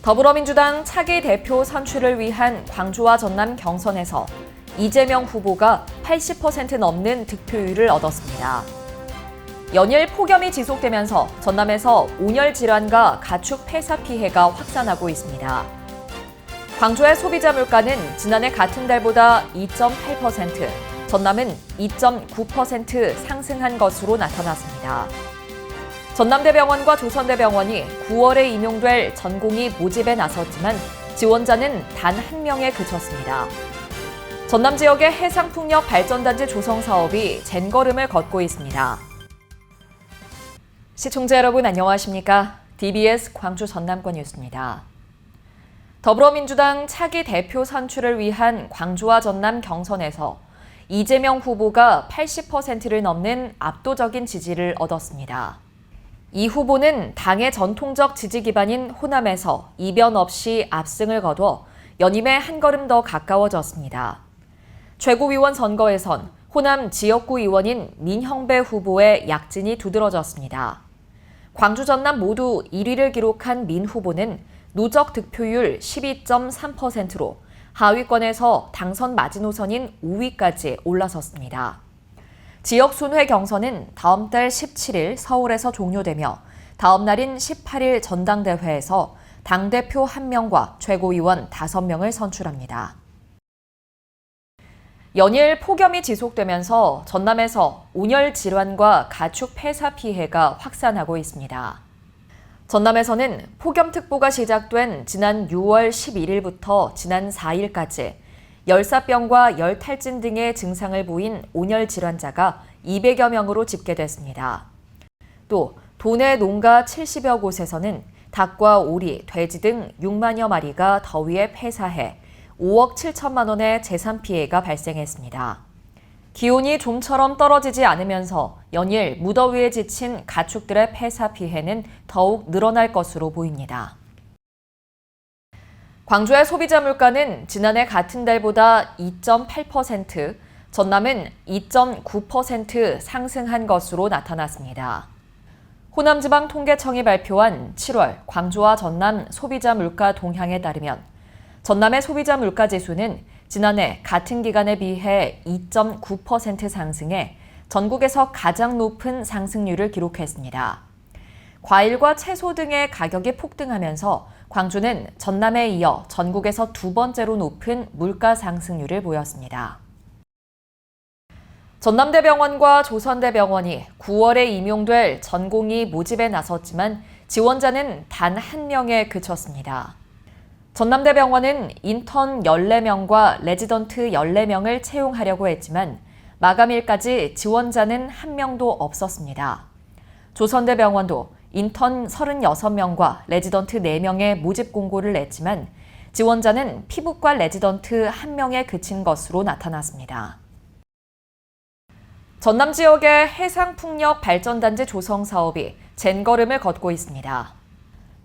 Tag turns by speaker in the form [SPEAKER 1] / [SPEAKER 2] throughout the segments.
[SPEAKER 1] 더불어민주당 차기 대표 선출을 위한 광주와 전남 경선에서 이재명 후보가 80% 넘는 득표율을 얻었습니다. 연일 폭염이 지속되면서 전남에서 온열 질환과 가축 폐사 피해가 확산하고 있습니다. 광주의 소비자 물가는 지난해 같은 달보다 2.8%, 전남은 2.9% 상승한 것으로 나타났습니다. 전남대병원과 조선대병원이 9월에 임용될 전공의 모집에 나섰지만 지원자는 단 한 명에 그쳤습니다. 전남 지역의 해상풍력 발전단지 조성 사업이 젠걸음을 걷고 있습니다. 시청자 여러분 안녕하십니까? DBS 광주 전남권 뉴스입니다. 더불어민주당 차기 대표 선출을 위한 광주와 전남 경선에서 이재명 후보가 80%를 넘는 압도적인 지지를 얻었습니다. 이 후보는 당의 전통적 지지 기반인 호남에서 이변 없이 압승을 거둬 연임에 한 걸음 더 가까워졌습니다. 최고위원 선거에선 호남 지역구 의원인 민형배 후보의 약진이 두드러졌습니다. 광주 전남 모두 1위를 기록한 민 후보는 누적 득표율 12.3%로 하위권에서 당선 마지노선인 5위까지 올라섰습니다. 지역 순회 경선은 다음 달 17일 서울에서 종료되며 다음 날인 18일 전당대회에서 당대표 1명과 최고위원 5명을 선출합니다. 연일 폭염이 지속되면서 전남에서 온열 질환과 가축 폐사 피해가 확산하고 있습니다. 전남에서는 폭염특보가 시작된 지난 6월 11일부터 지난 4일까지 열사병과 열탈진 등의 증상을 보인 온열 질환자가 200여 명으로 집계됐습니다. 또 도내 농가 70여 곳에서는 닭과 오리, 돼지 등 6만여 마리가 더위에 폐사해 5억 7천만 원의 재산 피해가 발생했습니다. 기온이 좀처럼 떨어지지 않으면서 연일 무더위에 지친 가축들의 폐사 피해는 더욱 늘어날 것으로 보입니다. 광주의 소비자 물가는 지난해 같은 달보다 2.8%, 전남은 2.9% 상승한 것으로 나타났습니다. 호남지방통계청이 발표한 7월 광주와 전남 소비자 물가 동향에 따르면 전남의 소비자 물가 지수는 지난해 같은 기간에 비해 2.9% 상승해 전국에서 가장 높은 상승률을 기록했습니다. 과일과 채소 등의 가격이 폭등하면서 광주는 전남에 이어 전국에서 두 번째로 높은 물가 상승률을 보였습니다. 전남대병원과 조선대병원이 9월에 임용될 전공의 모집에 나섰지만 지원자는 단 한 명에 그쳤습니다. 전남대병원은 인턴 14명과 레지던트 14명을 채용하려고 했지만 마감일까지 지원자는 한 명도 없었습니다. 조선대병원도 인턴 36명과 레지던트 4명의 모집 공고를 냈지만 지원자는 피부과 레지던트 1명에 그친 것으로 나타났습니다. 전남 지역의 해상풍력 발전단지 조성 사업이 젠걸음을 걷고 있습니다.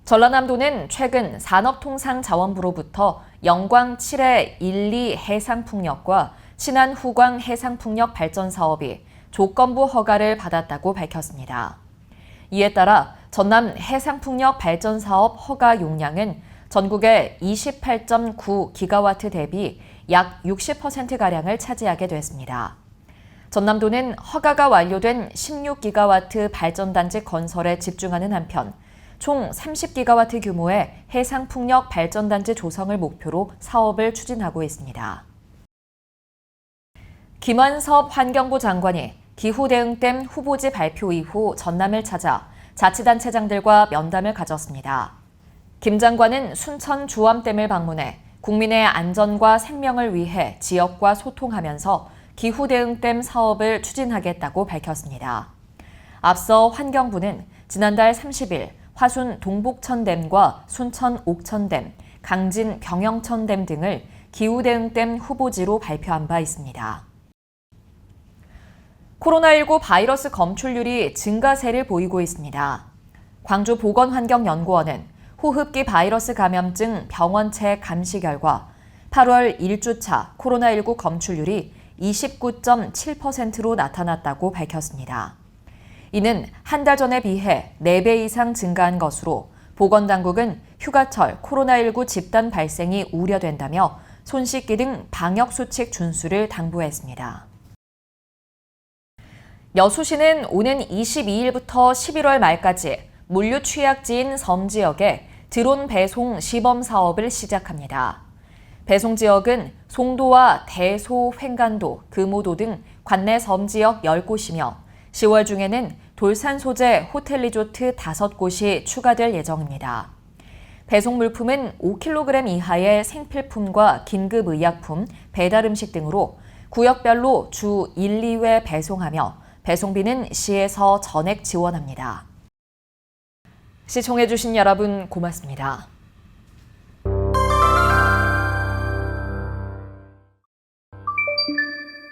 [SPEAKER 1] 전라남도는 최근 산업통상자원부로부터 영광 7해 1, 2 해상풍력과 신안 후광 해상풍력 발전 사업이 조건부 허가를 받았다고 밝혔습니다. 이에 따라 전남 해상풍력 발전 사업 허가 용량은 전국의 28.9기가와트 대비 약 60%가량을 차지하게 됐습니다. 전남도는 허가가 완료된 16기가와트 발전단지 건설에 집중하는 한편 총 30기가와트 규모의 해상풍력 발전단지 조성을 목표로 사업을 추진하고 있습니다. 김완섭 환경부 장관이 기후대응댐 후보지 발표 이후 전남을 찾아 자치단체장들과 면담을 가졌습니다. 김 장관은 순천 주암댐을 방문해 국민의 안전과 생명을 위해 지역과 소통하면서 기후대응댐 사업을 추진하겠다고 밝혔습니다. 앞서 환경부는 지난달 30일 화순 동복천댐과 순천 옥천댐, 강진 병영천댐 등을 기후대응댐 후보지로 발표한 바 있습니다. 코로나19 바이러스 검출률이 증가세를 보이고 있습니다. 광주보건환경연구원은 호흡기 바이러스 감염증 병원체 감시 결과 8월 1주차 코로나19 검출률이 29.7%로 나타났다고 밝혔습니다. 이는 한 달 전에 비해 4배 이상 증가한 것으로 보건당국은 휴가철 코로나19 집단 발생이 우려된다며 손 씻기 등 방역수칙 준수를 당부했습니다. 여수시는 오는 22일부터 11월 말까지 물류 취약지인 섬 지역에 드론 배송 시범 사업을 시작합니다. 배송 지역은 송도와 대소, 횡간도, 금오도 등 관내 섬 지역 10곳이며 10월 중에는 돌산 소재 호텔 리조트 5곳이 추가될 예정입니다. 배송 물품은 5kg 이하의 생필품과 긴급의약품, 배달음식 등으로 구역별로 주 1, 2회 배송하며 배송비는 시에서 전액 지원합니다. 시청해주신 여러분 고맙습니다.